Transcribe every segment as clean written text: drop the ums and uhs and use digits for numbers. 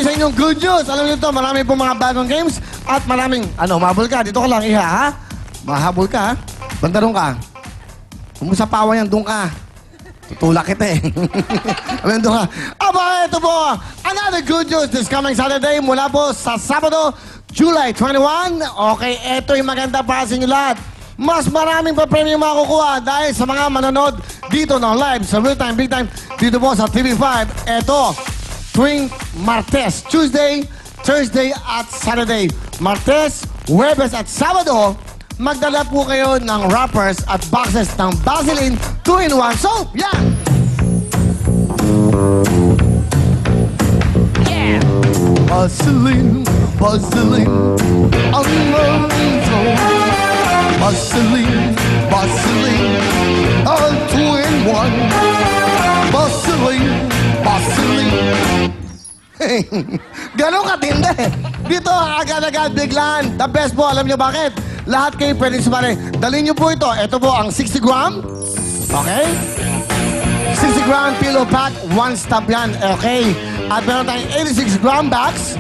sa inyong good news. Alam niyo ito, marami pong mga bagong games at maraming... Ano, mahabol ka. Dito ka lang, Iha, ha? Mahabol ka, ha? Bandarong ka. Kung mo sa pawa yan, doon ka. Tutulak kita eh. Alam doon ka. Aba, ito po. Another good news this coming Saturday mula po sa Sabado, July 21. Okay, ito yung maganda para sa inyo lahat. Mas maraming pa-premium makukuha dahil sa mga manonood dito ng live sa Real Time, Big Time dito po sa TV5. Ito, tuwing Martes, Tuesday, Thursday at Saturday. Martes, Huwebes at Sabado, magdala po kayo ng wrappers at boxes ng Vaseline 2-in-1 soap. Yan! Yeah! Vaseline, Vaseline, ang soap. Vaseline, Vaseline, all 2-in-1. Vaseline, Vaseline. Ganun katindi. Dito, agad-agad, biglaan. The best po, alam niyo bakit? Lahat kayo pwede sumali. Dalhin niyo po ito. Ito po ang 60 gram. Okay? 60 gram pillow pack. One stop yan. Okay? At meron tayong 86 gram bags.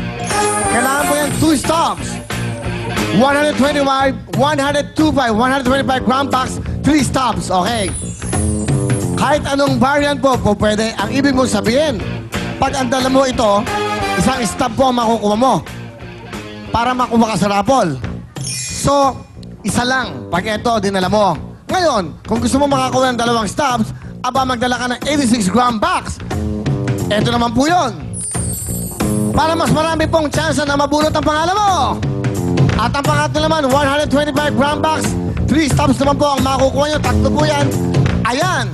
Kailangan po yan 2 stops. 125 gram packs, 3 stops. Okay. Kahit anong variant po pwede. Ang ibig mong sabihin, pag ang dala mo ito, isang stop po ang makukuha mo para makuha ka sa raffle. So, isa lang. Pag ito, dinala mo. Ngayon, kung gusto mo makakuha ng 2 stops, aba magdala ka ng 86 gram box. Ito naman po yun. Para mas marami pong chance na mabulot ang pangalan mo. At ang pangatlo naman, 125 gram box. 3 stops naman po ang makukuha nyo. 3 po yan. Ayan.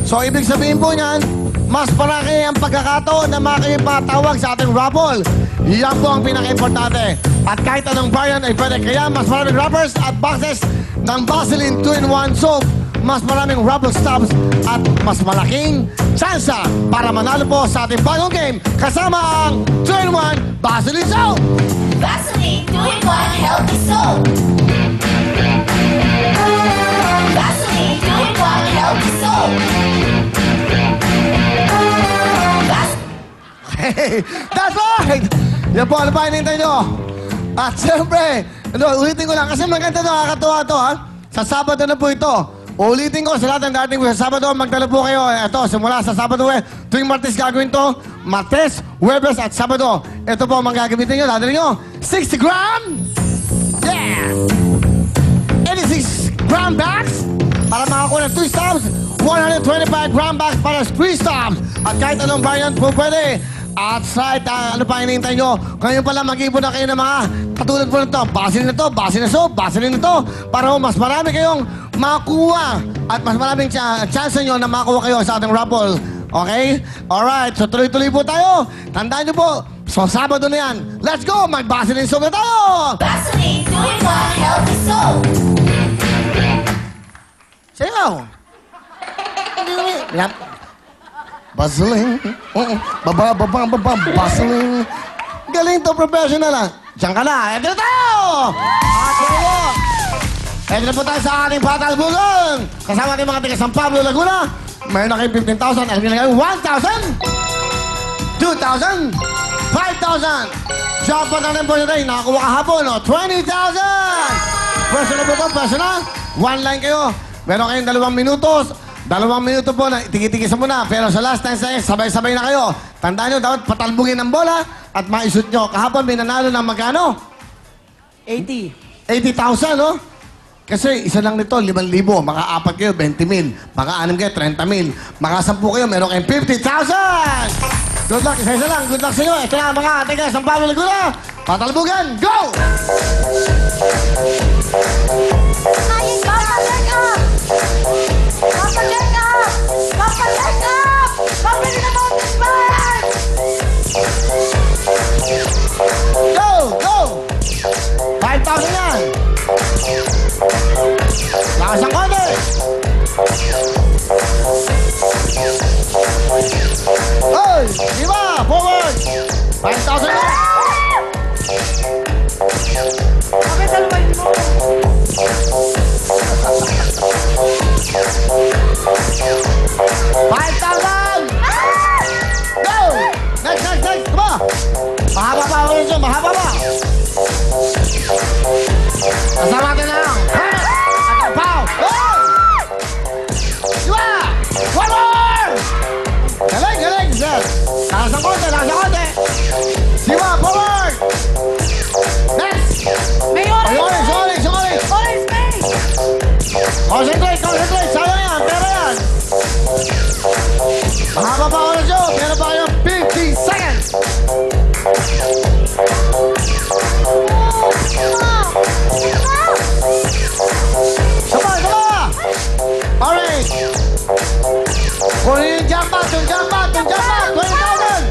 So, ibig sabihin po niyan, mas malaki ang pagkakataon na makipatawag sa ating raffle. Yan po ang pinaka-importante. At kahit anong variant ay pwede. Kaya mas maraming wrappers at boxes ng Vaseline 2-in-1 soap. Mas maraming raffle stops at mas malaking tsansa para manalo po sa ating bagong game kasama ang 2-in-1 Vaseline soap. Vaseline 2-in-1 healthy soap. Vaseline 2-in-1 healthy soap. Hey, that's right! Yan po, ano pa hinintay nyo? At siyempre, ulitin ko lang, kasi maganda nakakatuwa to, ha? Sa Sabado na po ito. Ulitin ko sa lahat ng dating po. Sa Sabado, magdala po kayo. Ito, simula sa Sabado, tuwing Martes gagawin to. Martes, Huwebes at Sabado. Ito po ang mga gagamitin nyo. Dadalhin nyo, 60 gram! Yeah! 86 gram bags para makakuha ng 2 stops. 125 gram bags para 3 stops. At kahit anong variant po pwede. At right, ano pa hinihintay nyo? Ngayon pala mag-ibon na kayo ng mga katulad po nito. Vaseline na to, Vaseline na soap, Vaseline na to. Para mas marami kayong makuha. At mas maraming chance nyo na makuha kayo sa ating raffle. Okay? Alright, so tuloy-tuloy po tayo. Tandaan nyo po, so Sabado na yan. Let's go! Mag-Vaseline soap na tayo! Vaseline 2-in-1 healthy soap. Sayaw! Yep. Vaseline. Vaseline. Galing to, professional ah. Diyan ka na. Eto na tayo! At po. Eto na po tayo sa ating patalbugan. Kasama ating mga tiga San Pablo, Laguna. Mayroon na kayo 15,000. Alam nyo na kayo, 1,000, 2,000, 5,000. Jackpot na rin po nyo tayo. Nakakuha kahapon, 20,000. Pwesa na po ito, pwesa na. 1 line kayo. Meron kayong 2 minutos. 2 minuto po na tigi-tigisan mo na. Pero sa last 10 seconds, sabay-sabay na kayo. Tandaan nyo, dapat patalbugin ng bola at maisut nyo. Kahapon, may nanalo ng magkano? 80. 80,000, no? Kasi isa lang nito, 5,000. Maka 4 kayo, 20,000. Maka 6 kayo, 30,000. Maka 10 kayo, meron kayong 50,000! Good luck, isa-isa lang. Good luck sa inyo. Ito na mga ating San Pablo Laguna. Patalbugan, go! Papalag up! Papalag up! Papalag up! Papalag na mountain bike! Go! Go! 5,000 yan! Lakas ang konti! Hoy! Diba? Forward! 5,000 yan! Bakit talawin mo? 5,000! Go! Next! Come on! Mahaba pa, Lorenzo. Mahaba pa. Kasama natin na lang. At ang pow. Oh! Diba? One more! Galing, galing, sir. Lakas ng konti, lakas ng konti. Diba, forward! Next! May Ay, orange! orange, orange, orange! Orange may! Concentrate, concentrate. Sayang yan, pera yan. Mahaba pa oras yun. Meron pa kayong 50 seconds. Sama, sama. Orange. Kunin yung jump back, yung jump back, yung jump back. 20,000.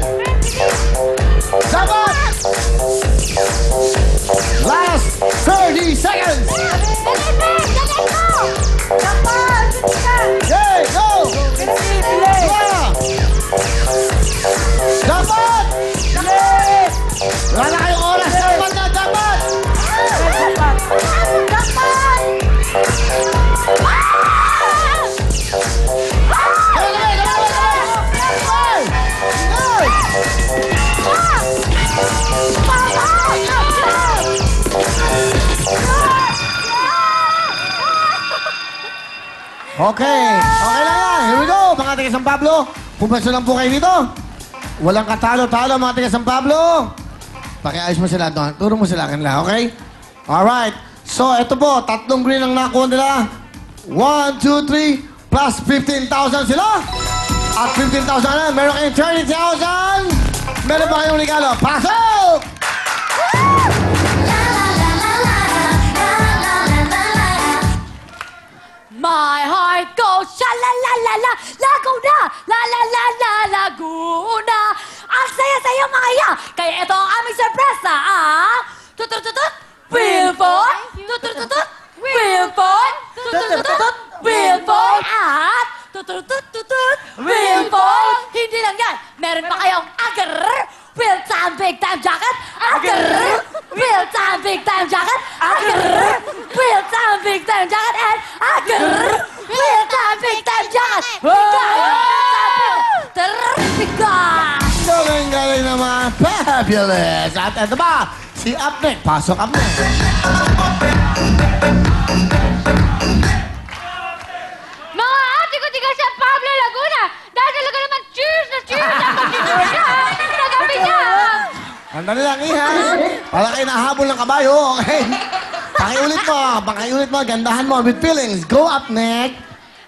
Jump back. Last 30 seconds. Okay, go. Yeah. Dapat! Wala na kayong oras. Dapat na, dapat! Okay, okay lang yan. Here we go, mga taga San Pablo. Pumasok lang po kayo dito. Walang katalo-talo, mga taga San Pablo. Pakiayos mo sila doon. Turo mo sila kanila, okay? Alright. So, ito po, 3 green ang nakuha nila. 1, 2, 3, plus 15,000 sila. At 15,000 na, meron kayong 30,000. Meron pa kayong regalo. Pasok! My heart goes sha-la-la-la-la, Laguna, la-la-la-la, Laguna. Ang saya-saya mga iya, kaya ito ang aming sorpresa, Tutututut, Wilford, tutututut, Wilford, tutututut, Wilford, at tutututut, Wilford. Hindi lang yan, meron pa kayong agar, real time big time jacket, agar, real time big time jacket, agar, real time big time jacket, and agar, real time big time jacket. Terpika! Galing-galing naman. Fabulous! At ito ba? Si Upneck. Pasok, Upneck. Mga ate ko tiga sa Pablo Laguna, dahil talaga naman cheers na cheers ang pag-cheers niya, nagabi niya. Andali lang, Iha. Para kayo nahabol ng kabayo, okay? Pakiulit mo. Gandahan mo with feelings. Go, Upneck.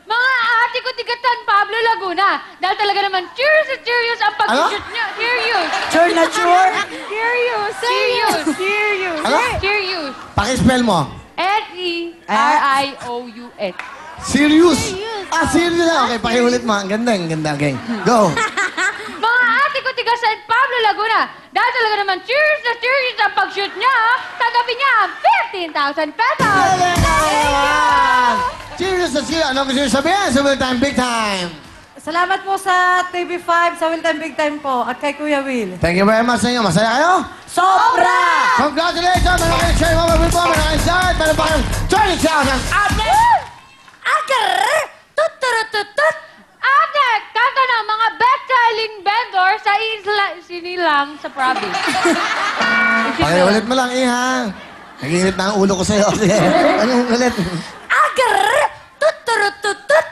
Mga ate ko tiga San Pablo Laguna, dahil talaga naman cheers na serious ang pag-cheers niya. Serious. Sure na sure? Serious. Serious. Serious. Ano? Serious. Pakispell mo. S-E-R-I-O-U-S. Serious. Serious na. Okay, pakiulit mo. Ang ganda, ang ganda. Okay, go. Mga ate ko tiga San Pablo Laguna, dahil talaga naman cheers na serious ang pag-shoot niya, tanggapin niya ang 15,000 pesos. Serious na serious. Ano gusto nyo sabihin? Sa Will Time, Big Time. Salamat po sa TV5, sa Will Time Big Time po, at kay Kuya Will. Thank you very much sa inyo. Masaya kayo? Sobra! Congratulations! Meron kayong share, mga people. Meron kayong start. Meron pa kayong 30,000. Agar! Tut-tut-tut-tut! Agar! Kanta ng mga best-selling vendor sa isla sinilang sa province. Pakiulit mo lang, Iha. Nag-iinit na ang ulo ko sa'yo. Sige. Ano ulit? Agar! Tut-tut-tut-tut!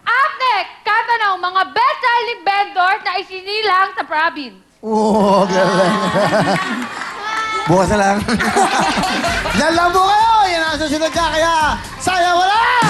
Agar! Kanta ng mga best-selling vendors na isinilang sa province. Oo, galing. Bukas na lang. Yan lang po kayo. Yan ang susunod ka. Kaya, saya wala!